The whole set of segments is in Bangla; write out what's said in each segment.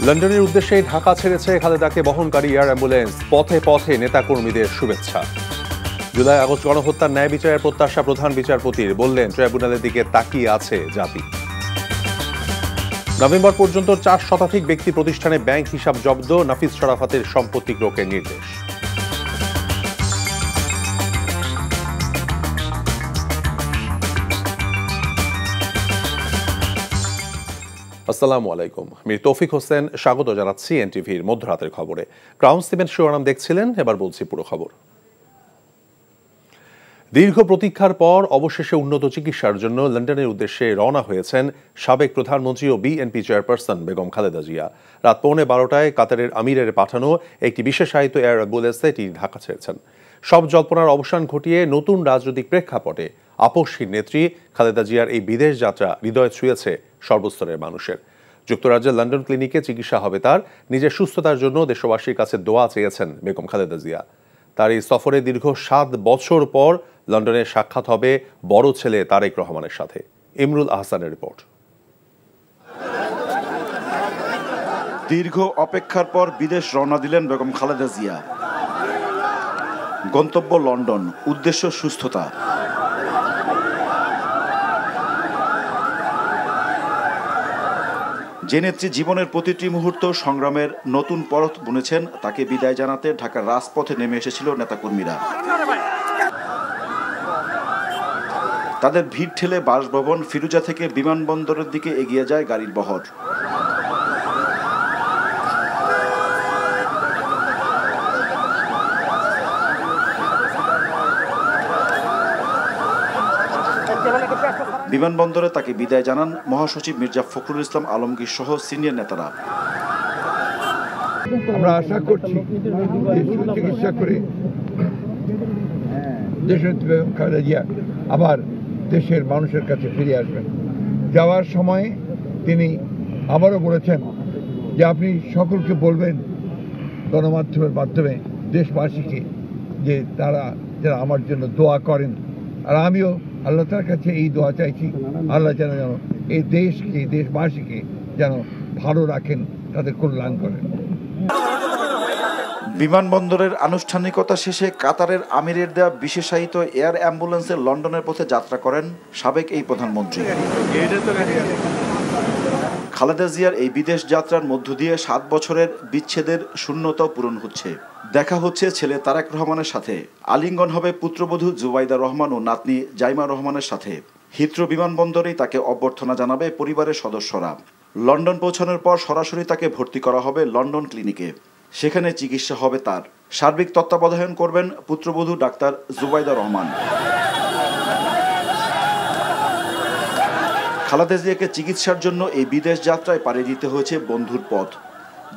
লন্ডনের উদ্দেশ্যে ঢাকা ছেড়েছে খালেদাকে বহনকারী এয়ার অ্যাম্বুলেন্স। পথে পথে নেতাকর্মীদের শুভেচ্ছা। জুলাই আগস্ট গণহত্যার ন্যায় বিচারের প্রত্যাশা প্রধান বিচারপতির, বললেন ট্রাইব্যুনালের দিকে তাকিয়ে আছে জাতি। নভেম্বর পর্যন্ত 4 শতাধিক ব্যক্তি প্রতিষ্ঠানে ব্যাংক হিসাব জব্দ, নাফিস শরাফতের সম্পত্তি ক্রোকের নির্দেশ। আসসালামু আলাইকুম, আমি তৌফিক হোসেন, স্বাগত জানাচ্ছি এনটিভির মধ্যরাতের খবরে। ক্রাউন সিমেন্ট শিরোনাম দেখছিলেন, এবার বলছি পুরো খবর। দীর্ঘ প্রতীক্ষার পর অবশেষে উন্নত চিকিৎসার জন্য লন্ডনের উদ্দেশ্যে রওনা হয়েছেন সাবেক প্রধানমন্ত্রী ও বিএনপি চেয়ারপারসন বেগম খালেদা জিয়া। রাত 12:15 কাতারের আমিরের পাঠানো একটি বিশেষায়িত এয়ার অ্যাম্বুলেন্সে তিনি ঢাকা ছেড়েছেন। সব জল্পনার অবসান ঘটিয়ে নতুন রাজনৈতিক প্রেক্ষাপটে আপসহীন নেত্রী খালেদা জিয়ার এই বিদেশ যাত্রা হৃদয় ছুঁয়েছে সর্বস্তরের মানুষের। যুক্তরাজ্যের লন্ডন ক্লিনিকে চিকিৎসা হবে তার। নিজের সুস্থতার জন্য দেশবাসীর কাছে দোয়া চেয়েছেন বেগম খালেদা জিয়া। তার এই সফরে দীর্ঘ 7 বছর পর লন্ডনে সাক্ষাৎ হবে বড় ছেলে তারেক রহমানের সাথে। ইমরুল আহসানের রিপোর্ট। দীর্ঘ অপেক্ষার পর বিদেশ রওনা দিলেন বেগম খালেদা জিয়া। গন্তব্য লন্ডন, উদ্দেশ্য সুস্থতা। যে নেত্রী জীবনের প্রতিটি মুহূর্ত সংগ্রামের নতুন পথ বুনেছেন, তাকে বিদায় জানাতে ঢাকার রাজপথে নেমে এসেছিল নেতাকর্মীরা। তাদের ভিড় ঠেলে বাসভবন ফিরুজা থেকে বিমানবন্দরের দিকে এগিয়ে যায় গাড়ির বহর। বিমানবন্দরে তাকে বিদায় জানান মহাসচিব মির্জা ফখরুল ইসলাম আলমগীর সহ সিনিয়র নেতারা। আমরা আশা করছি চিকিৎসা করে দেশনেত্রী বেগম খালেদা জিয়া আবার দেশের মানুষের কাছে ফিরে আসবেন। যাওয়ার সময় তিনি আবারও বলেছেন যে আপনি সকলকে বলবেন গণমাধ্যমের মাধ্যমে দেশবাসীকে যে তারা যারা আমার জন্য দোয়া করেন, আর আমিও আল্লাহ তার কাছে এই দোয়া চাইছি, আল্লাহ যেন এই দেশকে দেশবাসীকে যেন ভালো রাখেন, তাদের কল্যাণ করেন। বিমানবন্দরের আনুষ্ঠানিকতা শেষে কাতারের আমিরের দেয়া বিশেষায়িত এয়ার অ্যাম্বুলেন্সে লন্ডনের পথে যাত্রা করেন সাবেক এই প্রধানমন্ত্রী। খালেদা জিয়ার এই বিদেশ যাত্রার মধ্য দিয়ে 7 বছরের বিচ্ছেদের শূন্যতা পূরণ হচ্ছে। দেখা হচ্ছে ছেলে তারেক রহমানের সাথে, আলিঙ্গন হবে পুত্রবধূ জুবাইদা রহমান ও নাতনি জাইমা রহমানের সাথে। হিথ্রো বিমানবন্দরেই তাকে অভ্যর্থনা জানাবে পরিবারের সদস্যরা। লন্ডন পৌঁছানোর পর সরাসরি তাকে ভর্তি করা হবে লন্ডন ক্লিনিকে। সেখানে চিকিৎসা হবে তার। সার্বিক তত্ত্বাবধান করবেন পুত্রবধূ ডাক্তার জুবাইদা রহমান। খালেদা জিয়াকে চিকিৎসার জন্য এই বিদেশ যাত্রায় পাড়ি দিতে হয়েছে বন্ধুর পথ।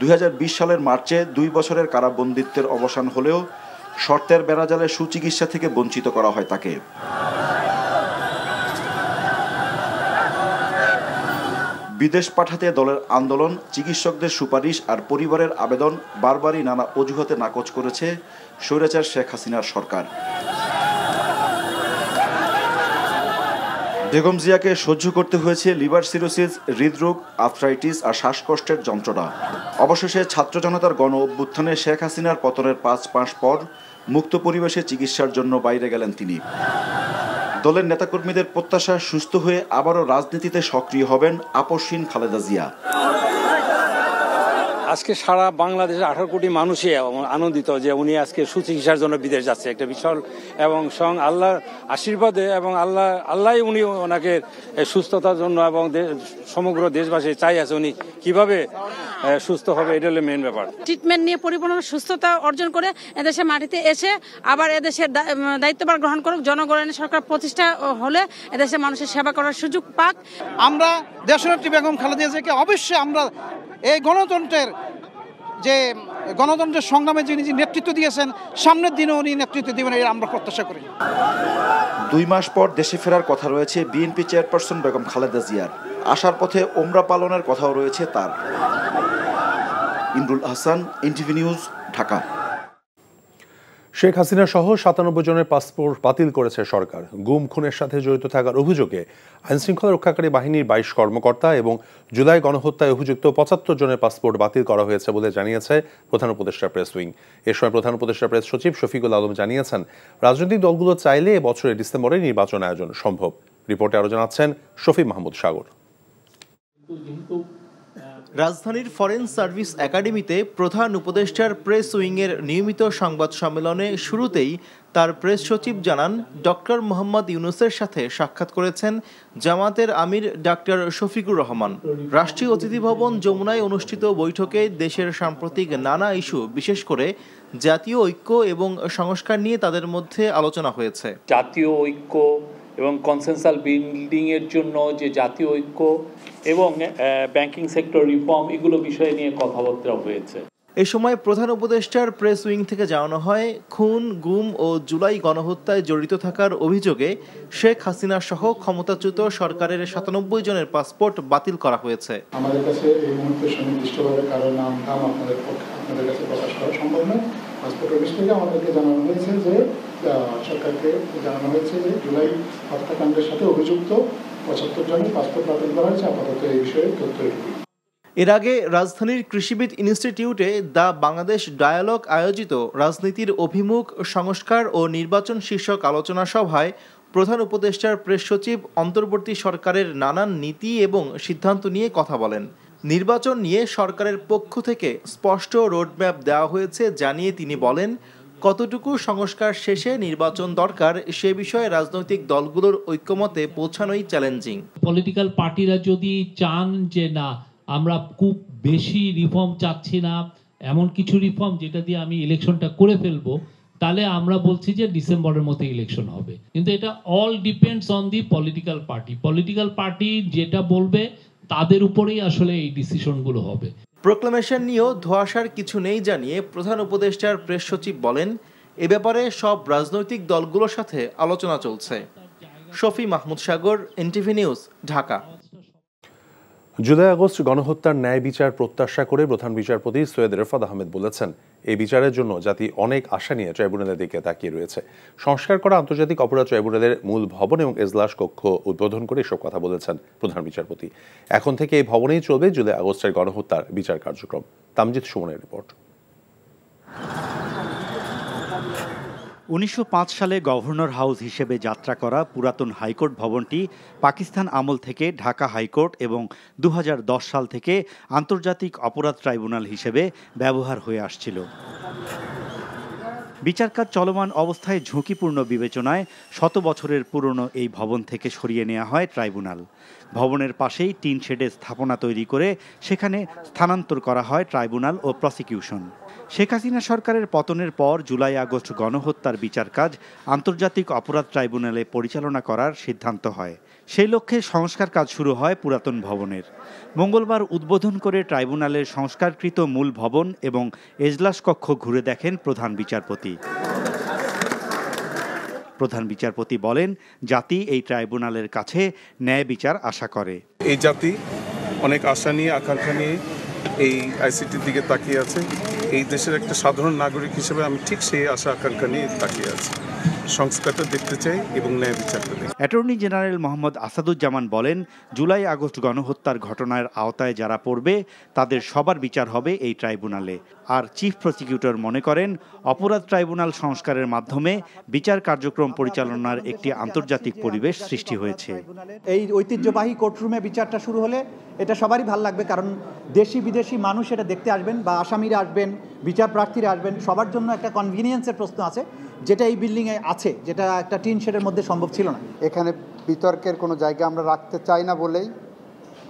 2020 সালের মার্চে 2 বছরের কারাবন্দিত্বের অবসান হলেও শর্তের বেড়াজালে সুচিকিৎসা থেকে বঞ্চিত করা হয় তাকে। বিদেশ পাঠাতে দলের আন্দোলন, চিকিৎসকদের সুপারিশ আর পরিবারের আবেদন বারবারই নানা অজুহাতে নাকচ করেছে স্বৈরাচার শেখ হাসিনার সরকার। বেগম জিয়াকে সহ্য করতে হয়েছে লিভার সিরোসিস, হৃদরোগ, আর্থ্রাইটিস আর শ্বাসকষ্টের যন্ত্রণা। অবশেষে ছাত্র জনতার গণ অভ্যুত্থানে শেখ হাসিনার পতনের 5 মাস পর মুক্ত পরিবেশে চিকিৎসার জন্য বাইরে গেলেন তিনি। দলের নেতাকর্মীদের প্রত্যাশা, সুস্থ হয়ে আবারও রাজনীতিতে সক্রিয় হবেন আপসহীন খালেদা জিয়া। আজকে সারা বাংলাদেশের 18 কোটি মানুষই আনন্দিত যে উনি আজকে সুচিকিৎসার জন্য বিদেশ যাচ্ছে। একটা বিশাল এবং স্বয়ং আল্লাহর আশীর্বাদে এবং আল্লাহ উনি ওনাকে সুস্থতার জন্য এবং সমগ্র দেশবাসী চাই আছে উনি কিভাবে সুস্থ হবে, এটা হলো মেইন ব্যাপার। ট্রিটমেন্ট নিয়ে পরিপূর্ণ সুস্থতা অর্জন করে এদেশে মাটিতে এসে আবার এদেশের দায়িত্বভার গ্রহণ করুক। জনগণের সরকার প্রতিষ্ঠা হলে এদেশের মানুষের সেবা করার সুযোগ পাক। আমরা দেশনেত্রী বেগম খালেদা জিয়াকে অবশ্যই আমরা এই গণতন্ত্রের সংগ্রামে যিনি নেতৃত্ব দিয়েছেন, সামনের দিনে উনি নেতৃত্ব দিবেন, এটা আমরা প্রত্যাশা করি। 2 মাস পর দেশে ফেরার কথা রয়েছে বিএনপি চেয়ারপারসন বেগম খালেদা জিয়ার। আসার পথে ওমরা পালনের কথাও রয়েছে তার। Imrul Ahsan, NTV news, Dhaka. শেখ হাসিনা সহ ৯৭ জনের পাসপোর্ট বাতিল করেছে সরকার। গুম খুনের সাথে জড়িত থাকার অভিযোগে আইনশৃঙ্খলা রক্ষাকারী বাহিনীর ২২ কর্মকর্তা এবং জুলাই গণহত্যায় অভিযুক্ত ৭৫ জনের পাসপোর্ট বাতিল করা হয়েছে বলে জানিয়েছে প্রধান উপদেষ্টা প্রেস উইং। এ সময় প্রধান উপদেষ্টা প্রেস সচিব শফিকুল আলম জানিয়েছেন, রাজনৈতিক দলগুলো চাইলে এ বছরের ডিসেম্বরে নির্বাচন আয়োজন সম্ভব। রিপোর্টে আরও জানাচ্ছেন শফি মাহমুদ সাগর। রাজধানীর ফরেন সার্ভিস একাডেমিতে প্রধান উপদেষ্টার প্রেস উইংয়ের নিয়মিত সংবাদ সম্মেলনে শুরুতেই তার প্রেস সচিব জানান, ডক্টর মোহাম্মদ ইউনূসের সাথে সাক্ষাৎ করেছেন জামাতের আমির ডাক্তার শফিকুর রহমান। রাষ্ট্রীয় অতিথি ভবন যমুনায় অনুষ্ঠিত বৈঠকে দেশের সাম্প্রতিক নানা ইস্যু, বিশেষ করে জাতীয় ঐক্য এবং সংস্কার নিয়ে তাদের মধ্যে আলোচনা হয়েছে। জাতীয় ঐক্য এবং কনসেনসাস বিল্ডিং এর জন্য যে জাতীয় ঐক্য এবং ব্যাংকিং সেক্টর রিফর্ম, এগুলো বিষয় নিয়ে কথাবার্তা হয়েছে। এ সময় প্রধান উপদেষ্টার প্রেস উইং থেকে জানানো হয়, খুন, গুম ও জুলাই গণহত্যায় জড়িত থাকার অভিযোগে শেখ হাসিনা সহ ক্ষমতাচ্যুত সরকারের ৯৭ জনের পাসপোর্ট বাতিল করা হয়েছে। আমাদের কাছে এই মুহূর্তে সুনির্দিষ্টভাবে কারো নাম ধাম আপনাদের কাছে প্রকাশ করা সম্ভব নয়। পাসপোর্ট অফিস থেকে আমাদেরকে জানানো হয়েছে যে সরকারকে জানানো হয়েছে যে জুলাই হত্যাকাণ্ডের সাথে অভিযুক্ত ৭৫ জনের পাসপোর্ট বাতিল করা হয়েছে। আপাতত এই বিষয়ে তথ্য এটুকুই। এর আগে রাজধানীর কৃষিবিদ ইনস্টিটিউটে দ্য বাংলাদেশ ডায়ালগ আয়োজিত রাজনীতির অভিমুখ, সংস্কার ও নির্বাচন শীর্ষক আলোচনা সভায় প্রধান উপদেষ্টার প্রেস সচিব অন্তর্বর্তী সরকারের নানান নীতি এবং সিদ্ধান্ত নিয়ে কথা বলেন। নির্বাচন নিয়ে সরকারের পক্ষ থেকে স্পষ্ট রোডম্যাপ দেওয়া হয়েছে জানিয়ে তিনি বলেন, কতটুকু সংস্কার শেষে নির্বাচন দরকার সে বিষয়ে রাজনৈতিক দলগুলোর ঐক্যমতে পৌঁছানোই চ্যালেঞ্জিং। পলিটিক্যাল পার্টিরা যদি চান যে না, আমরা খুব বেশি রিফর্ম চাচ্ছি না, এমন কিছু রিফর্ম যেটা দিয়ে আমি ইলেকশনটা করে ফেলবো, তাহলে আমরা বলছি যে ডিসেম্বরের মধ্যে ইলেকশন হবে। কিন্তু এটা all depends on the political party. Political party যেটা বলবে তাদের উপরেই আসলে এই ডিসিশনগুলো হবে। প্রোক্লামেশন নিয়েও ধোঁয়াশার কিছু নেই জানিয়ে প্রধান উপদেষ্টার প্রেস সচিব বলেন, এ ব্যাপারে সব রাজনৈতিক দলগুলোর সাথে আলোচনা চলছে। Shafi Mahmud Sagar, NTV news, Dhaka. জুলাই আগস্ট গণহত্যার ন্যায় বিচার প্রত্যাশা করে প্রধান বিচারপতি সৈয়দ রেফাত আহমেদ বলেছেন, এই বিচারের জন্য জাতি অনেক আশা নিয়ে ট্রাইব্যুনালের দিকে তাকিয়ে রয়েছে। সংস্কার করা আন্তর্জাতিক অপরাধ ট্রাইব্যুনালের মূল ভবন এবং এজলাস কক্ষ উদ্বোধন করে এসব কথা বলেছেন প্রধান বিচারপতি। এখন থেকে এই ভবনেই চলবে জুলাই আগস্টের গণহত্যার বিচার কার্যক্রম। তামজিদ সুমনের রিপোর্ট। ১৯০৫ সালে গভর্নর হাউস হিসেবে যাত্রা করা পুরাতন হাইকোর্ট ভবনটি পাকিস্তান আমল থেকে ঢাকা হাইকোর্ট এবং ২০১০ সাল থেকে আন্তর্জাতিক অপরাধ ট্রাইব্যুনাল হিসেবে ব্যবহার হয়ে আসছিল। বিচারকাজ চলমান অবস্থায় ঝুঁকিপূর্ণ বিবেচনায় ১০০ বছরের পুরনো এই ভবন থেকে সরিয়ে নেওয়া হয় ট্রাইব্যুনাল। ভবনের পাশেই টিন শেডের স্থাপনা তৈরি করে সেখানে স্থানান্তর করা হয় ট্রাইব্যুনাল ও প্রসিকিউশন। শেখ হাসিনা সরকারের পতনের পর জুলাই আগস্ট গণহত্যার বিচার কাজ আন্তর্জাতিক অপরাধ ট্রাইব্যুনালে পরিচালনা করার সিদ্ধান্ত হয়। সেই লক্ষ্যে সংস্কার কাজ শুরু হয় পুরাতন ভবনের। মঙ্গলবার উদ্বোধন করে ট্রাইব্যুনালের সংস্কারকৃত মূল ভবন এবং এজলাস কক্ষ ঘুরে দেখেন প্রধান বিচারপতি। প্রধান বিচারপতি বলেন, জাতি এই ট্রাইব্যুনালের কাছে ন্যায় বিচার আশা করে। এই জাতি অনেক আশা নিয়ে, আকাঙ্ক্ষা নিয়ে এই আইসিটির দিকে তাকিয়ে আছে। এই দেশের একটা সাধারণ নাগরিক হিসেবে আমি ঠিক সেই আশা আকাঙ্ক্ষা নিয়ে তাকিয়ে আছি। সংস্কারটা দেখতে চাই এবং ন্যায় বিচারটা দেখতে। অ্যাটর্নি জেনারেল মোহাম্মদ আসাদুজ্জামান বলেন, জুলাই আগস্ট গণহত্যার ঘটনার আওতায় যারা পড়বে তাদের সবার বিচার হবে এই ট্রাইব্যুনালে। আর চিফ প্রসিকিউটর মনে করেন, অপরাধ ট্রাইব্যুনাল সংস্কারের মাধ্যমে বিচার কার্যক্রম পরিচালনার একটি আন্তর্জাতিক পরিবেশ সৃষ্টি হয়েছে। এই ঐতিহ্যবাহী কোর্টরুমে বিচারটা শুরু হলে এটা সবারই ভালো লাগবে, কারণ দেশি বিদেশি মানুষ এটা দেখতে আসবেন, বা আসামিরা আসবেন, বিচার প্রার্থীরা আসবেন, সবার জন্য একটা কনভিনিয়েন্সের প্রশ্ন আছে, যেটা এই বিল্ডিংয়ে আছে, যেটা একটা টিন শেডের মধ্যে সম্ভব ছিল না। এখানে বিতর্কের কোনো জায়গা আমরা রাখতে চাই না বলেই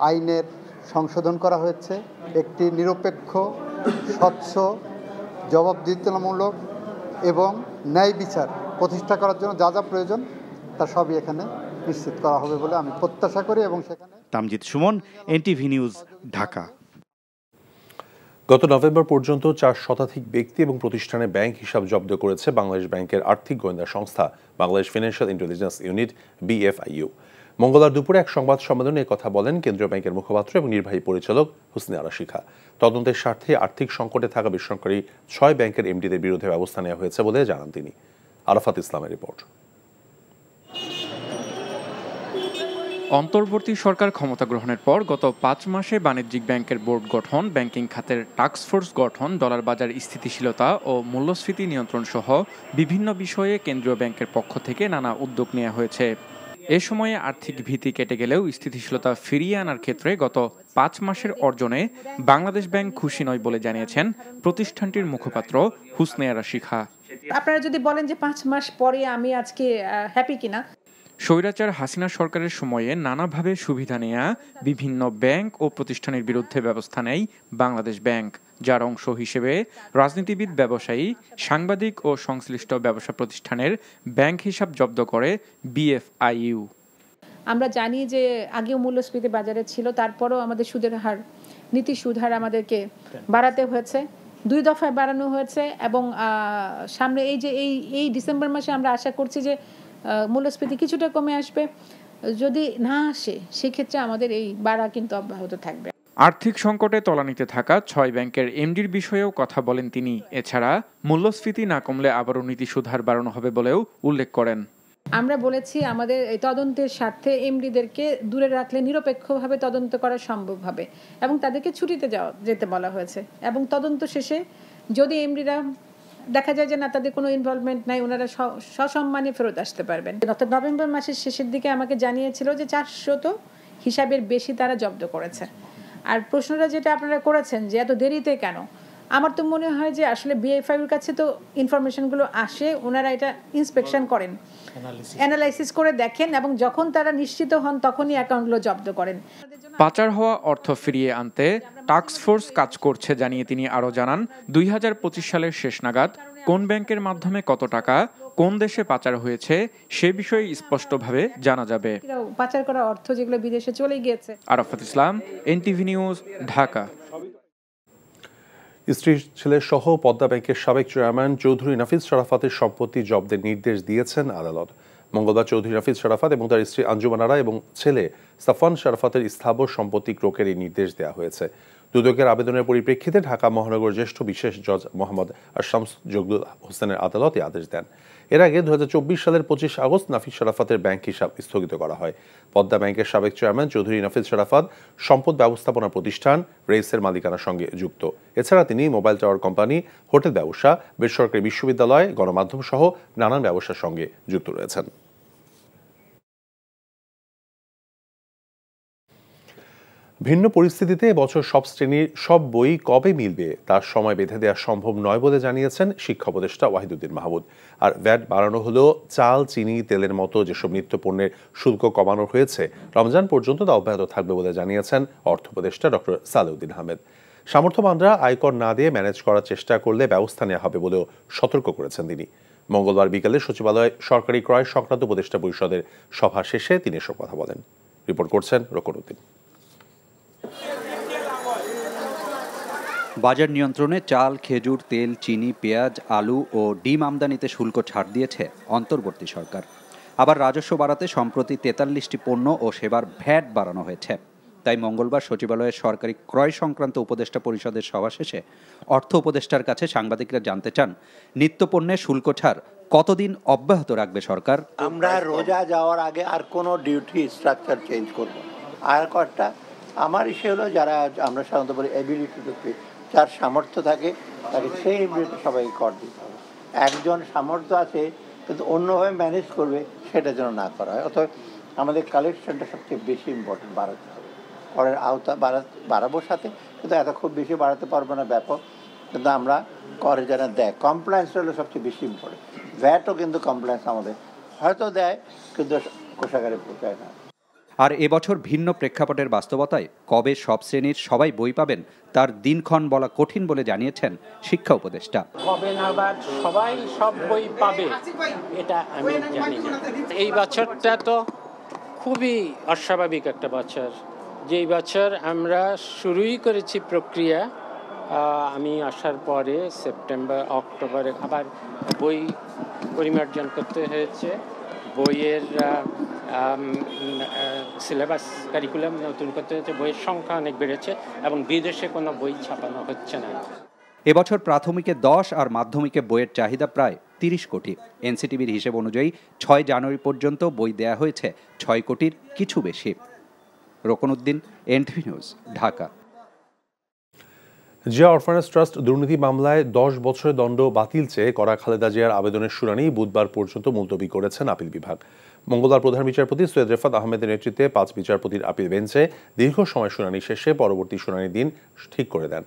আইনের সংশোধন করা হয়েছে। একটি নিরপেক্ষ, স্বচ্ছ, জবাবদিহিতামূলক এবং ন্যায় বিচার প্রতিষ্ঠা করার জন্য যা যা প্রয়োজন তা সবই এখানে নিশ্চিত করা হবে বলে আমি প্রত্যাশা করি। এবং সেখানে তামজিদ সুমন, এনটিভি নিউজ, ঢাকা। গত নভেম্বর পর্যন্ত ৪ শতাধিক ব্যক্তি এবং প্রতিষ্ঠানের ব্যাংক হিসাব জব্দ করেছে বাংলাদেশ ব্যাংকের আর্থিক গোয়েন্দা সংস্থা Bangladesh financial intelligence unit, BFIU। মঙ্গলবার দুপুরে এক সংবাদ সম্মেলনে কথা বলেন কেন্দ্রীয় ব্যাংকের মুখপাত্র এবং নির্বাহী পরিচালক হোসনে আরা শিখা। তদন্তের স্বার্থে আর্থিক সংকটে থাকা বেসরকারি 6 ব্যাংকের এমডিদের বিরুদ্ধে ব্যবস্থা নেওয়া হয়েছে বলে জানান তিনি। আরাফাত ইসলামের রিপোর্ট। অন্তর্বর্তী সরকার ক্ষমতা গ্রহণের পর গত 5 মাসে বাণিজ্যিক ব্যাংকের বোর্ড গঠন, ব্যাংকিং খাতের টাস্কফোর্স গঠন, ডলার বাজার স্থিতিশীলতা ও মূল্যস্ফীতি নিয়ন্ত্রণ সহ বিভিন্ন বিষয়ে কেন্দ্রীয় ব্যাংকের পক্ষ থেকে নানা উদ্যোগ নেওয়া হয়েছে। এ সময়ে আর্থিক ভীতি কেটে গেলেও স্থিতিশীলতা ফিরিয়ে আনার ক্ষেত্রে গত 5 মাসের অর্জনে বাংলাদেশ ব্যাংক খুশি নয় বলে জানিয়েছেন প্রতিষ্ঠানটির মুখপাত্র হোসনে আরা শিখা। আপনারা যদি বলেন যে 5 মাস পরে আমি আজকে হ্যাপি কিনা, স্বৈরাচার হাসিনা সরকারের সময়ে নানাভাবে সুবিধা নেয়া বিভিন্ন ব্যাংক ও প্রতিষ্ঠানের বিরুদ্ধে ব্যবস্থা নেয় বাংলাদেশ ব্যাংক, যার অংশ হিসেবে রাজনীতিবিদ, ব্যবসায়ী, সাংবাদিক ও সংশ্লিষ্ট ব্যবসা প্রতিষ্ঠানের ব্যাংক হিসাব জব্দ করে বিএফআইইউ। আমরা জানি যে আগেও মূল্যস্ফীতি বাজারে ছিল, তারপরও আমাদের সুদের হার, নীতি সুদ হার আমাদেরকে বাড়াতে হয়েছে, 2 দফায় বাড়ানো হয়েছে এবং সামনে এই ডিসেম্বর মাসে আমরা আশা করছি যে মূল্যস্ফীতি কিছুটা কমে আসবে। যদি না আসে সেক্ষেত্রে আমাদের এই বাড়া কিন্তু অব্যাহত থাকবে। আর্থিক সংকটে তলানিতে থাকা 6 ব্যাংকের এমডির বিষয়েও কথা বলেন তিনি। এছাড়া মূল্যস্ফীতি না কমলে আবারও নীতি সুদ হার বাড়ানো হবে বলেও উল্লেখ করেন। আমরা বলেছি আমাদের এই তদন্তের স্বার্থে এমডিদেরকে দূরে রাখলে নিরপেক্ষভাবে তদন্ত করা সম্ভব হবে এবং তাদেরকে ছুটিতে যেতে বলা হয়েছে এবং তদন্ত শেষে যদি এমডিরা দেখা যায় যে না, তাদের কোনো ইনভলভমেন্ট নাই, ওনারা সসম্মানে ফেরত আসতে পারবেন। অর্থাৎ নভেম্বর মাসের শেষের দিকে আমাকে জানিয়েছিল যে 400 হিসাবের বেশি তারা জব্দ করেছে। আর প্রশ্নটা যেটা আপনারা করেছেন যে এত দেরিতে কেন, আমার তো মনে হয় যে আসলে বিএফআইউর কাছে তো ইনফরমেশনগুলো আসে, ওনারা এটা ইন্সপেকশন করেন, অ্যানালাইসিস করে দেখেন এবং যখন তারা নিশ্চিত হন তখনই অ্যাকাউন্টগুলো জব্দ করেন। পাচার হওয়া অর্থ ফিরিয়ে আনতে টাস্কফোর্স কাজ করছে জানিয়ে তিনি আরও জানান, 2025 সালের শেষ নাগাদ কোন ব্যাংকের মাধ্যমে কত টাকা কোন দেশে পাচার হয়েছে সে বিষয়ে স্পষ্টভাবে জানা যাবে। পাচার করা অর্থ যেগুলো বিদেশে চলে গিয়েছে। আরাফাত ইসলাম, এনটিভি নিউজ, ঢাকা। স্ত্রী ছেলে সহ পদ্মা ব্যাংকের সাবেক চেয়ারম্যান চৌধুরী নাফিজ শরাফতের সম্পত্তি জব্দের নির্দেশ দিয়েছেন আদালত। মঙ্গলবার চৌধুরী নাফিজ শরাফত এবং তার স্ত্রী আঞ্জুমান আরা এবং ছেলে সাফওয়ান শরাফতের স্থাবর সম্পত্তি ক্রোকের এই নির্দেশ দেওয়া হয়েছে। দুদকের আবেদনের পরিপ্রেক্ষিতে ঢাকা মহানগর জ্যেষ্ঠ বিশেষ জজ মোহাম্মদ শামস জগদুল হোসেনের আদালত এই আদেশ দেন। এর আগে 2024 সালের 25 আগস্ট নাফিজ শরাফতের ব্যাংক হিসাব স্থগিত করা হয়। পদ্মা ব্যাংকের সাবেক চেয়ারম্যান চৌধুরী নাফিজ শরাফত সম্পদ ব্যবস্থাপনা প্রতিষ্ঠান রেইসের মালিকানার সঙ্গে যুক্ত। এছাড়া তিনি মোবাইল টাওয়ার কোম্পানি, হোটেল ব্যবসা, বেসরকারি বিশ্ববিদ্যালয়, গণমাধ্যম সহ নানান ব্যবসার সঙ্গে যুক্ত রয়েছেন। ভিন্ন পরিস্থিতিতে এবছর সব শ্রেণীর সব বই কবে মিলবে তার সময় বেঁধে দেওয়া সম্ভব নয় বলে জানিয়েছেন শিক্ষা উপদেষ্টা ওয়াহিদুদ্দিন মাহমুদ। আর ভ্যাট বাড়ানো হলেও চাল, চিনি, তেলের মতো যেসব নিত্য পণ্যের শুল্ক কমানো হয়েছে রমজান পর্যন্ত তা অব্যাহত থাকবে বলে জানিয়েছেন অর্থ উপদেষ্টা ডক্টর সালেউদ্দিন আহমেদ। সামর্থ্যবানরা আয়কর না দিয়ে ম্যানেজ করার চেষ্টা করলে ব্যবস্থা নেওয়া হবে বলেও সতর্ক করেছেন তিনি। মঙ্গলবার বিকেলে সচিবালয়ে সরকারি ক্রয় সংক্রান্ত উপদেষ্টা পরিষদের সভা শেষে তিনি এসব কথা বলেন। রিপোর্ট করছেন রকনউদ্দিন। বাজার নিয়ন্ত্রণে চাল, খেজুর, তেল, চিনি, পেঁয়াজ, আলু ও ডিম আমদানিতে শুল্ক ছাড় দিয়েছে অন্তর্বর্তী সরকার। আবার রাজস্ব বাড়াতে সম্প্রতি 43টি পণ্য ও সেবার ভ্যাট বাড়ানো হয়েছে। তাই মঙ্গলবার সচিবালয়ের সরকারি ক্রয় সংক্রান্ত উপদেষ্টা পরিষদের সভা শেষে অর্থ উপদেষ্টার কাছে সাংবাদিকরা জানতে চান, নিত্যপণ্যে শুল্ক ছাড় কতদিন অব্যাহত রাখবে সরকার। আমরা রোজা যাওয়ার আগে আর কোনো ডিউটি স্ট্রাকচার চেঞ্জ করব। আর কয়েকটা আমার ইস্যু হলো, যারা আমরা সাধারণত বলি এবিলিটি টু পে, যার সামর্থ্য থাকে তাকে সেই এবিলিটি সবাইকে কর দিতে হবে। একজন সামর্থ্য আছে কিন্তু অন্যভাবে ম্যানেজ করবে, সেটা যেন না করা হয়। অথবা আমাদের কালেকশনটা সবচেয়ে বেশি ইম্পর্টেন্ট, বাড়াতে হবে। করের আওতা বাড়াবো সাথে, কিন্তু এত খুব বেশি বাড়াতে পারবো না ব্যাপক, কিন্তু আমরা করে যেন দেয়। কমপ্লায়েন্স হলো সবচেয়ে বেশি ইম্পর্টেন্ট। ভ্যাটও কিন্তু কমপ্লায়েন্স আমাদের হয়তো দেয়, কিন্তু কোষাগারে পৌঁছায় না। আর এবছর ভিন্ন প্রেক্ষাপটের বাস্তবতায় কবে সব শ্রেণীর সবাই বই পাবেন তার দিনক্ষণ বলা কঠিন বলে জানিয়েছেন শিক্ষা উপদেষ্টা। কবে নাগাদ সবাই সব বই পাবে এটা আমি জানি না। এই বছরটা তো খুবই অস্বাভাবিক একটা বছর। যেই বছর আমরা শুরুই করেছি প্রক্রিয়া, আমি আসার পরে সেপ্টেম্বর, অক্টোবরে আবার বই পরিমার্জন করতে হয়েছে, বইয়ের সিলেবাস কারিকুলাম নতুন করতে হচ্ছে, বইয়ের সংখ্যা অনেক বেড়েছে এবং বিদেশে কোনো বই ছাপানো হচ্ছে না। এবছর প্রাথমিকে 10 আর মাধ্যমিকে বইয়ের চাহিদা প্রায় 30 কোটি। এনসিটিভির হিসেব অনুযায়ী 6 জানুয়ারি পর্যন্ত বই দেয়া হয়েছে 6 কোটির কিছু বেশি। Rokonuddin, NTV news, Dhaka. Zia orphanage trust দুর্নীতি মামলায় 10 বছরের দণ্ড বাতিল চেয়ে করা খালেদা জিয়ার আবেদনের শুনানি বুধবার পর্যন্ত মুলতবি করেছেন আপিল বিভাগ। মঙ্গলবার প্রধান বিচারপতি সৈয়দ রেফাত আহমেদের নেতৃত্বে 5 বিচারপতির আপিল বেঞ্চে দীর্ঘ সময় শুনানি শেষে পরবর্তী শুনানির দিন ঠিক করে দেন।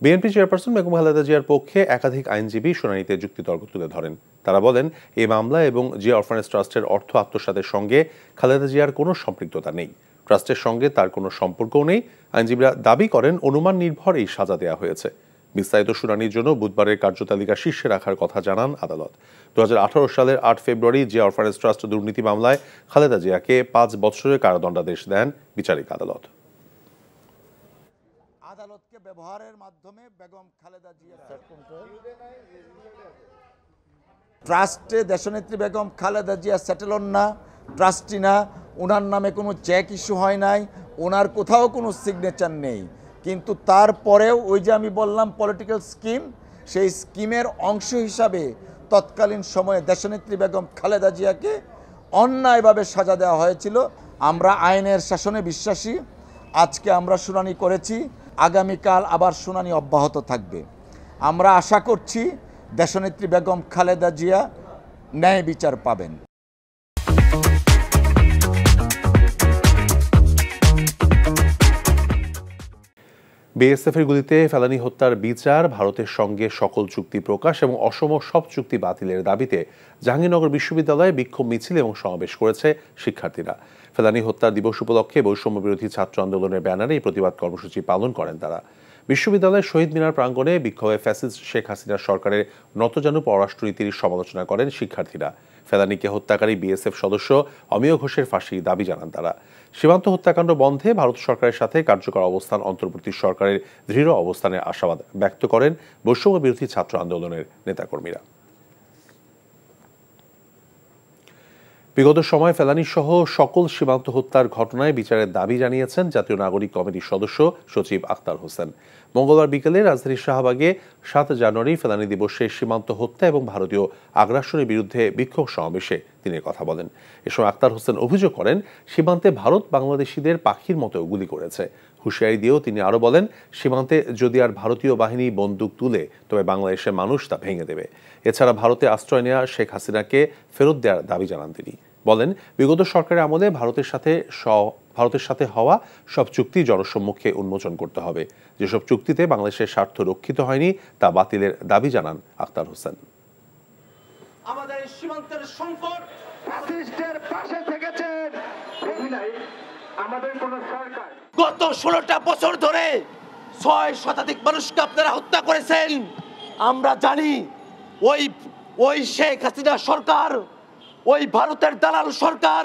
বিএনপি চেয়ারপারসন বেগম খালেদা জিয়ার পক্ষে একাধিক আইনজীবী শুনানিতে যুক্তিতর্ক তুলে ধরেন। তারা বলেন, এই মামলা এবং জিয়া অরফানেজ ট্রাস্টের অর্থ আত্মসাতের সঙ্গে খালেদা জিয়ার কোনো সম্পৃক্ততা নেই, ট্রাস্টের সঙ্গে তার কোনো সম্পর্কও নেই। আইনজীবীরা দাবি করেন অনুমান নির্ভর এই সাজা দেওয়া হয়েছে। বিস্তারিত শুনানির জন্য বুধবারের কার্যতালিকা শীর্ষে রাখার কথা জানান আদালত। 2018 সালের 8 ফেব্রুয়ারি জিয়া অরফানেজ ট্রাস্ট দুর্নীতি মামলায় খালেদা জিয়াকে 5 বছরের কারাদণ্ডাদেশ দেন বিচারিক আদালত। আদালতকে ব্যবহারের মাধ্যমে বেগম খালেদা জিয়া ট্রাস্টে দেশনেত্রী বেগম খালেদা জিয়া সেটেল হন না, ট্রাস্টি না, ওনার নামে কোনো চেক ইস্যু হয় নাই, ওনার কোথাও কোনো সিগনেচার নেই। কিন্তু তারপরেও ওই যে আমি বললাম পলিটিক্যাল স্কিম, সেই স্কিমের অংশ হিসাবে তৎকালীন সময়ে দেশনেত্রী বেগম খালেদা জিয়াকে অন্যায়ভাবে সাজা দেওয়া হয়েছিল। আমরা আইনের শাসনে বিশ্বাসী। আজকে আমরা শুনানি করেছি, আগামীকাল আবার শুনানি অব্যাহত থাকবে। আমরা আশা করছি দেশনেত্রী বেগম খালেদা জিয়া ন্যায় বিচার পাবেন। বিএসএফের গুলিতে ফেলানী হত্যার বিচার, ভারতের সঙ্গে সকল চুক্তি প্রকাশ এবং অসম সব চুক্তি বাতিলের দাবিতে জাহাঙ্গীরনগর বিশ্ববিদ্যালয়ে বিক্ষোভ মিছিল এবং সমাবেশ করেছে শিক্ষার্থীরা। ফেলানী হত্যার দিবস উপলক্ষে বৈষম্য বিরোধী ছাত্র আন্দোলনের ব্যানারে এই প্রতিবাদ কর্মসূচি পালন করেন তারা। বিশ্ববিদ্যালয়ের শহীদ মিনার প্রাঙ্গণে বিক্ষোভে ফ্যাসিস্ট শেখ হাসিনা সরকারের নতজানু পররাষ্ট্রনীতির সমালোচনা করেন শিক্ষার্থীরা। ফেলানীকে হত্যাকারী বিএসএফ সদস্য অমিয় ঘোষের ফাঁসির দাবি জানান তারা। সীমান্ত হত্যাকাণ্ড বন্ধে ভারত সরকারের সাথে কার্যকর অবস্থান, অন্তর্বর্তী সরকারের দৃঢ় অবস্থানের আশাবাদ ব্যক্ত করেন বৈষম্য বিরোধী ছাত্র আন্দোলনের নেতাকর্মীরা। বিগত সময় ফেলানী সহ সকল সীমান্ত হত্যার ঘটনায় বিচারের দাবি জানিয়েছেন জাতীয় নাগরিক কমিটির সদস্য সচিব আখতার হোসেন। মঙ্গলবার বিকেলে রাজধানীর শাহবাগে 7 জানুয়ারি ফেলানী দিবসে সীমান্ত হত্যা এবং ভারতীয় আগ্রাসনের বিরুদ্ধে বিক্ষোভ সমাবেশে তিনি কথা বলেন। এ সময় আখতার হোসেন অভিযোগ করেন, সীমান্তে ভারত বাংলাদেশিদের পাখির মতো গুলি করেছে। হুঁশিয়ারি দিয়েও তিনি আরও বলেন, সীমান্তে যদি আর ভারতীয় বাহিনী বন্দুক তুলে তবে বাংলাদেশের মানুষ তা ভেঙে দেবে। এছাড়া ভারতে আশ্রয় নেওয়া শেখ হাসিনাকে ফেরত দেওয়ার দাবি জানান তিনি। বলেন, বিগত সরকারের আমলে ভারতের সাথে হওয়া সব চুক্তি জনসম্মুখে উন্মোচন করতে হবে। যেসব চুক্তিতে বাংলাদেশের স্বার্থ রক্ষিত হয়নি তা বাতিলের দাবি জানান আখতার হোসেন। আমাদের সীমান্তের সংকট ফ্যাসিস্টের পাশে থেকেছেন আমাদের কোন সরকার। গত 16টা বছর ধরে 6 শতাধিক মানুষকে আপনারা হত্যা করেছেন। আমরা জানি ওই শেখ হাসিনা সরকার, ওই ভারতের দালাল সরকার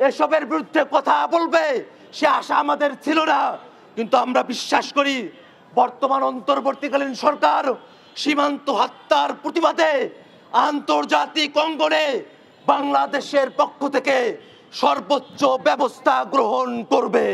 এসবের বিরুদ্ধে কথা বলবে সে আশা আমাদের ছিল না। কিন্তু আমরা বিশ্বাস করি বর্তমান অন্তর্বর্তীকালীন সরকার সীমান্ত হত্যার প্রতিবাদে আন্তর্জাতিক অঙ্গনে বাংলাদেশের পক্ষ থেকে সর্বোচ্চ ব্যবস্থা গ্রহণ করবে।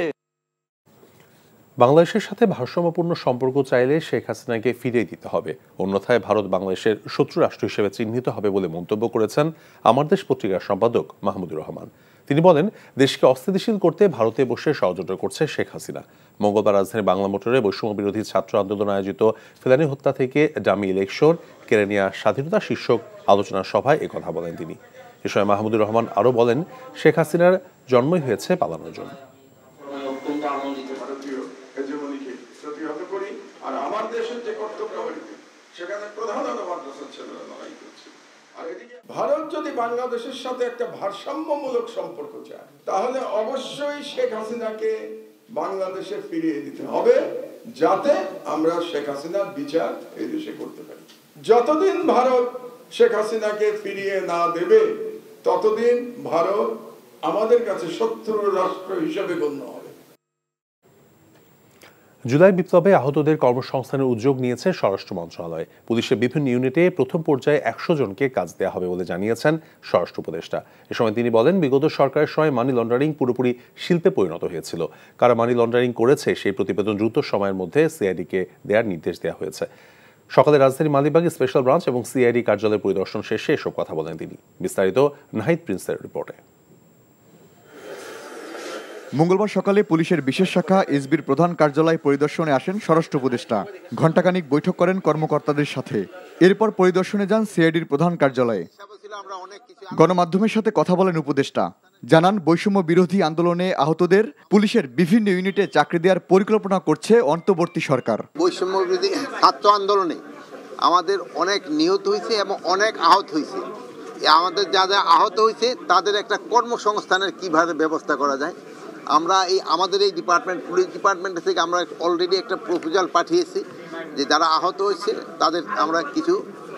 বাংলাদেশের সাথে ভারসাম্যপূর্ণ সম্পর্ক চাইলে শেখ হাসিনাকে ফিরিয়ে দিতে হবে, অন্যথায় ভারত বাংলাদেশের শত্রু রাষ্ট্র হিসেবে চিহ্নিত হবে বলে মন্তব্য করেছেন আমার দেশ পত্রিকার সম্পাদক মাহমুদুর রহমান। তিনি বলেন, দেশকে অস্থিতিশীল করতে ভারতে বসে ষড়যন্ত্র করছে শেখ হাসিনা। মঙ্গলবার রাজধানীর বাংলা মোটরে বৈষম্য বিরোধী ছাত্র আন্দোলন আয়োজিত ফেলানী হত্যা থেকে ডামি ইলেকশন কেড়ে নেওয়া স্বাধীনতা শীর্ষক আলোচনা সভায় একথা বলেন তিনি। এ সময় মাহমুদুর রহমান আরও বলেন, শেখ হাসিনার জন্মই হয়েছে পালানোর জন্য। ভারত যদি বাংলাদেশের সাথে একটা ভারসাম্যমূলক সম্পর্ক চায় তাহলে অবশ্যই শেখ হাসিনাকে বাংলাদেশে ফিরিয়ে দিতে হবে, যাতে আমরা শেখ হাসিনার বিচার এই দেশে করতে পারি। যতদিন ভারত শেখ হাসিনাকে ফিরিয়ে না দেবে ততদিন ভারত আমাদের কাছে শত্রু রাষ্ট্র হিসেবে গণ্য হবে। জুলাই বিপ্লবে আহতদের কর্মসংস্থানের উদ্যোগ নিয়েছে স্বরাষ্ট্র মন্ত্রণালয়। পুলিশের বিভিন্ন ইউনিটে প্রথম পর্যায়ে 100 জনকে কাজ দেওয়া হবে বলে জানিয়েছেন স্বরাষ্ট্র উপদেষ্টা। এ সময় তিনি বলেন, বিগত সরকারের সময় মানি লন্ডারিং পুরোপুরি শিল্পে পরিণত হয়েছিল। কারা মানি লন্ডারিং করেছে সেই প্রতিবেদন দ্রুত সময়ের মধ্যে সিআইডিকে দেওয়ার নির্দেশ দেওয়া হয়েছে। সকালে রাজধানীর মালিবাগে স্পেশাল ব্রাঞ্চ এবং সিআইডি কার্যালয় পরিদর্শন শেষে এসব কথা বলেন তিনি। বিস্তারিত নাহিদ প্রিন্সের রিপোর্টে। মঙ্গলবার সকালে পুলিশের বিশেষ শাখা এসবির প্রধান কার্যালয় পরিদর্শনে আসেন স্বরাষ্ট্র উপদেষ্টা। ঘণ্টাখানিক বৈঠক করেন কর্মকর্তাদের সাথে। এরপর পরিদর্শনে যান সিআইডির প্রধান কার্যালয়ে। গণমাধ্যমের সাথে কথা বলেন উপদেষ্টা। জানান, বৈষম্য বিরোধী আন্দোলনে আহতদের পুলিশের বিভিন্ন ইউনিটে চাকরি দেওয়ার পরিকল্পনা করছে অন্তর্বর্তী সরকার। বৈষম্য বিরোধী ছাত্র আন্দোলনে আমাদের অনেক নিহত হয়েছে এবং অনেক আহত হয়েছে। আমাদের যারা আহত হয়েছে তাদের একটা কর্মসংস্থানের কিভাবে ব্যবস্থা করা যায়, আমরা আমাদের এই ডিপার্টমেন্ট, পুলিশ ডিপার্টমেন্ট থেকে আমরা অলরেডি একটা প্রপোজাল পাঠিয়েছি যে যারা আহত হয়েছে তাদের আমরা কিছু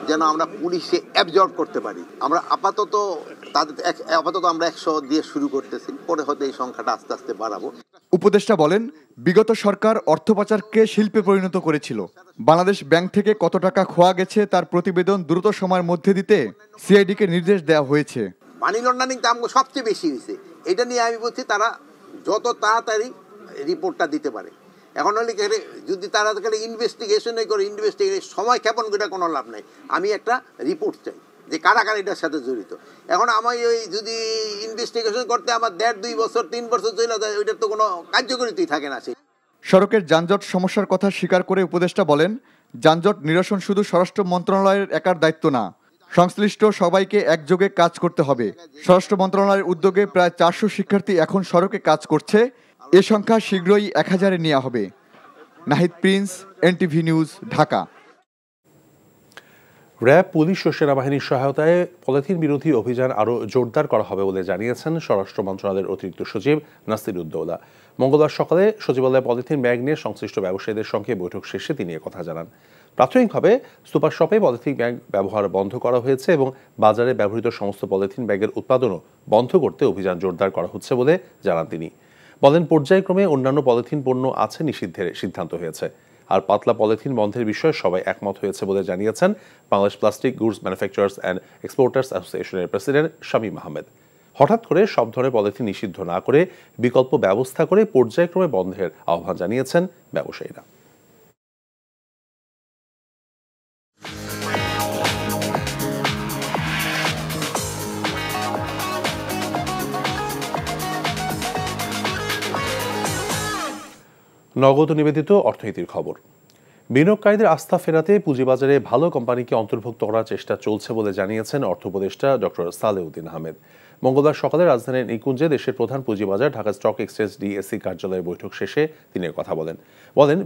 যেন আমরা পুলিশে অ্যাবজর্ব করতে পারি। আমরা আপাতত আমরা 100 দিয়ে শুরু করতেছি, পরে হয়তো এই সংখ্যাটা আস্তে আস্তে বাড়াবো। উপদেষ্টা বলেন, বিগত সরকার অর্থ পাচারকে শিল্পে পরিণত করেছিল। বাংলাদেশ ব্যাংক থেকে কত টাকা খোয়া গেছে তার প্রতিবেদন দ্রুত সময়ের মধ্যে দিতে সিআইডিকে নির্দেশ দেওয়া হয়েছে। মানি লন্ডারিংটা আমাকে সবচেয়ে বেশি হয়েছে, এটা নিয়ে আমি বলছি তারা যত তাড়াতাড়ি রিপোর্টটা দিতে পারে। এখন হলে যদি তারা ইনভেস্টিগেশনে করে সময় ক্ষেপণ করে কোনো লাভ নাই। আমি একটা রিপোর্ট চাই যে কারা কারা এটার সাথে জড়িত। এখন আমি ওই যদি ইনভেস্টিগেশন করতে আমার 1.5-2 বছর 3 বছর চলে যায়, ওইটার তো কোনো কার্যকরিতাই থাকে না। সড়কের যানজট সমস্যার কথা স্বীকার করে উপদেষ্টা বলেন, যানজট নিরসন শুধু স্বরাষ্ট্র মন্ত্রণালয়ের একার দায়িত্ব না, সংশ্লিষ্ট সবাইকে একযোগে কাজ করতে হবে। স্বরাষ্ট্র মন্ত্রণালয়ের উদ্যোগে প্রায় 400 শিক্ষার্থী এখন সড়কে কাজ করছে। এ সংখ্যা শীঘ্রই 1000-এ নেওয়া হবে। Nahid Prince, NTV news, Dhaka. RAB, police ও সেনাবাহিনীর সহায়তায় পলিথিন বিরোধী অভিযান আরও জোরদার করা হবে বলে জানিয়েছেন স্বরাষ্ট্র মন্ত্রণালয়ের অতিরিক্ত সচিব নাসিরুদ্দৌলা। মঙ্গলবার সকালে সচিবালয়ে পলিথিন ব্যাগ নিয়ে সংশ্লিষ্ট ব্যবসায়ীদের সঙ্গে বৈঠক শেষে তিনি কথা জানান। প্রাথমিকভাবে সুপার শপে পলিথিন ব্যাগ ব্যবহার বন্ধ করা হয়েছে এবং বাজারে ব্যবহৃত সমস্ত পলিথিন ব্যাগের উৎপাদনও বন্ধ করতে অভিযান জোরদার করা হচ্ছে বলে জানান তিনি। বলেন, পর্যায়ক্রমে অন্যান্য পলিথিন পণ্য আছে নিষিদ্ধের সিদ্ধান্ত হয়েছে। আর পাতলা পলিথিন বন্ধের বিষয়ে সবাই একমত হয়েছে বলে জানিয়েছেন Bangladesh plastic goods manufacturers and exporters অ্যাসোসিয়েশনের প্রেসিডেন্ট শামীম আহমেদ। হঠাৎ করে সব ধরনের পলিথিন নিষিদ্ধ না করে বিকল্প ব্যবস্থা করে পর্যায়ক্রমে বন্ধের আহ্বান জানিয়েছেন ব্যবসায়ীরা। নগদ নিবেদিত অর্থনীতির খবর। বিনিয়োগকারীদের আস্থা ফেরাতে পুঁজিবাজারে ভালো কোম্পানিকে অন্তর্ভুক্ত করার চেষ্টা চলছে বলে জানিয়েছেন অর্থ উপদেষ্টা ডক্টর সালেউদ্দিন আহমেদ। মঙ্গলবার সকালে রাজধানীর নিকুঞ্জে দেশের প্রধান পুঁজিবাজার ঢাকা স্টক এক্সচেঞ্জ ডিএসসি কার্যালয়ের বৈঠক শেষে তিনি কথা বলেন।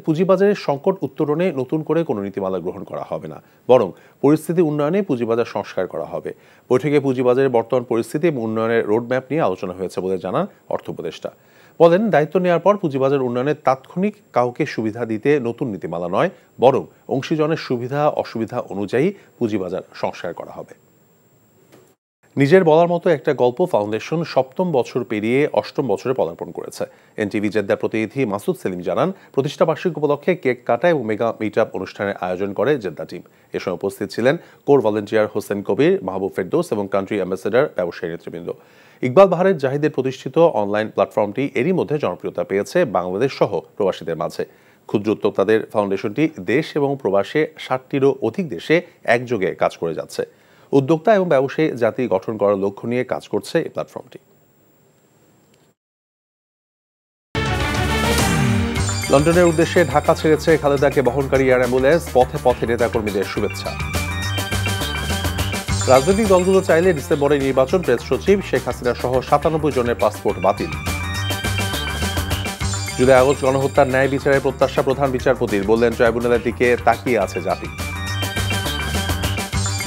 পুঁজিবাজারের সংকট উত্তরণে নতুন করে কোনো নীতিমালা গ্রহণ করা হবে না, বরং পরিস্থিতি উন্নয়নে পুঁজিবাজার সংস্কার করা হবে। বৈঠকে পুঁজিবাজারের বর্তমান পরিস্থিতি এবং উন্নয়নের রোডম্যাপ নিয়ে আলোচনা হয়েছে বলে জানান অর্থ উপদেষ্টা। দায়িত্ব নেওয়ার পর পুঁজিবাজার উন্নয়নে তাৎক্ষণিক কাউকে সুবিধা দিতে নতুন নীতিমালা নয়, বরং অংশীজনের সুবিধা অসুবিধা অনুযায়ী পুঁজিবাজার সংস্কার করা হবে। নিজের বলার মতো একটা গল্প ফাউন্ডেশন 7ম বছর পেরিয়ে 8ম বছরে পদার্পণ করেছে। এনটিভি জেদ্দার প্রতিনিধি মাসুদ সেলিম জানান, প্রতিষ্ঠা বার্ষিকী উপলক্ষে কেক কাটা এবং মেগা মিটআপ অনুষ্ঠানের আয়োজন করে জেদ্দা টিম। এ সময় উপস্থিত ছিলেন কোর ভলেন্টিয়ার হোসেন কবির, মাহবুব ফেরদৌস এবং কান্ট্রি অ্যাম্বাসেডর ব্যবসায়ী নেতৃবৃন্দ। ইকবাল বাহারের জাহিদের প্রতিষ্ঠিত অনলাইন প্ল্যাটফর্মটি এরই মধ্যে জনপ্রিয়তা পেয়েছে বাংলাদেশ সহ প্রবাসীদের মাঝে। ক্ষুদ্র উদ্যোক্তাদের ফাউন্ডেশনটি দেশ এবং প্রবাসে 60টিরও অধিক দেশে একযোগে কাজ করে যাচ্ছে। উদ্যোক্তা এবং ব্যবসায়ী জাতি গঠন করার লক্ষ্য নিয়ে কাজ করছে এই প্ল্যাটফর্মটি। লন্ডনের উদ্দেশ্যে ঢাকা ছেড়েছে খালেদাকে বহনকারী এয়ার অ্যাম্বুলেন্স, পথে পথে নেতাকর্মীদের শুভেচ্ছা। রাজনৈতিক দলগুলো চাইলে ডিসেম্বরে নির্বাচন, প্রেস সচিব শেখ হাসিনা সহ 97 জনের পাসপোর্ট বাতিল। জুলাই আগস্ট গণহত্যার ন্যায় বিচারের প্রত্যাশা প্রধান বিচারপতির, বললেন ট্রাইব্যুনালের দিকে তাকিয়ে আছে জাতি।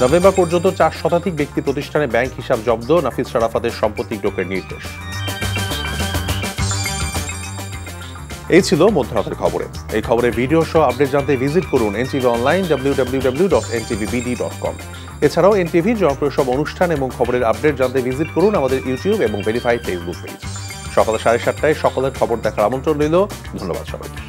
নভেম্বর পর্যন্ত 4 শতাধিক ব্যক্তি প্রতিষ্ঠানে ব্যাংক হিসাব জব্দ, নাফিজ শারাফাতের সম্পত্তি টোকের নির্দেশ। এই ছিল মধ্যরাতের খবরে। এই খবরের ভিডিও সহ আপডেট জানতে ভিজিট করুন এনটিভি অনলাইন www.ntvbd.com। এছাড়াও এনটিভির জনপ্রিয় সব অনুষ্ঠান এবং খবরের আপডেট জানতে ভিজিট করুন আমাদের ইউটিউব এবং ভেরিফাইড ফেসবুক পেজ। সকাল 7:30টায় সকলের খবর দেখার আমন্ত্রণ রইল। ধন্যবাদ সবাইকে।